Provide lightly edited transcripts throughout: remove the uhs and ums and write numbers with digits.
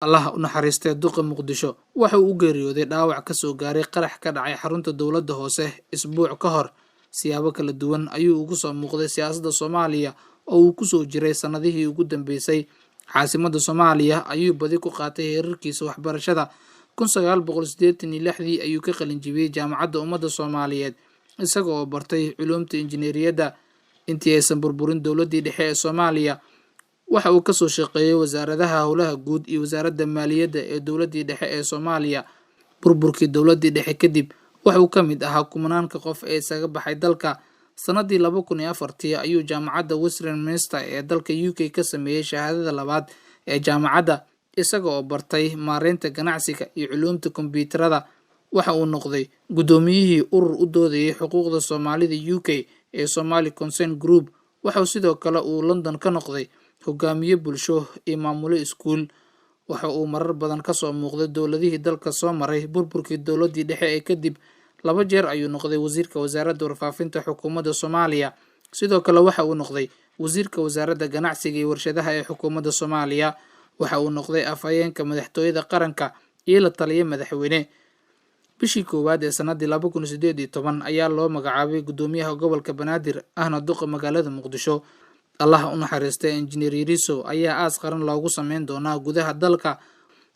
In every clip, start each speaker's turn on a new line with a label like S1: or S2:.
S1: Allah u naxariistay duqa Muqdisho waxa uu u geeriyooday dhaawac ka soo gaaray qarax ka dhacay xarunta dowladda hoose isbuuc ka hor. Siyaabo kala duwan ayuu ugu soo muuqday siyaasadda Soomaaliya oo uu ku soo jiray sanadihii ugu dambeysay. Caasimadda Soomaaliya ayuu badi ku qaatay heerarkiisa waxbarashada. 1986 ayuu ka qalin jebiyay Jaamacadda Ummadda Soomaaliyeed isaga oo bartay culuumta injineeriyadda. Intii aysan burburin dowladdii dhexe ee Soomaaliya waxa uu ka soo shaqeeyay wasaaradaha howlaha guud iyo wasaaradda maaliyadda ee dowladdii dhexe ee Soomaaliya. Burburkii dowladdii dhexe kadib waxa uu ka mid ahaa kumanaanka qof ee isaga baxay dalka. Sanadii 2004 ayuu Jaamacadda Westminster ee dalka UK ka sameeyay shahaadada labaad ee jaamacadda isaga oo bartay maareynta ganacsiga iyo culuumta kombiyuutarada. Waxa uu noqday gudoomiyihii urur u doodayay xuquuqda Soomaalida UK ee Somali Concern Group. Waxa uu sidoo kale uu London ka noqday hogaamiye bulsho iyo maamule iskuul. Waxa uu marar badan ka soo muuqday dowladihii dalka soo maray burburkii dowladdii dhexe ee kadib. 2 jeer ayuu noqday wasiirka wasaaradda warfaafinta xukuumadda Soomaaliya. Sidoo kale waxa uu noqday wasiirka wasaaradda ganacsiga iyo warshadaha ee xukuumadda Soomaaliya. Waxa uu noqday afhayeenka madaxtooyada qaranka iyo la taliye madaxweyne. Bishii koowaad ee sanadii 2018 ayaa loo magacaabay gudoomiyaha gobolka Banaadir ahna duqa magaalada Muqdisho. Allah u naxariistay Engineer Yariso ayaa aas qaran loogu sameyn doonaa gudaha dalka.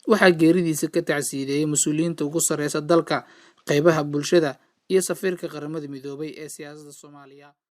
S1: Waxaa geeridiisa ka tacsiideeyay mas'uuliyiinta ugu sareysa dalka, qaybaha bulshada iyo safiirka qaramada midoobay ee siyaasadda Soomaaliya.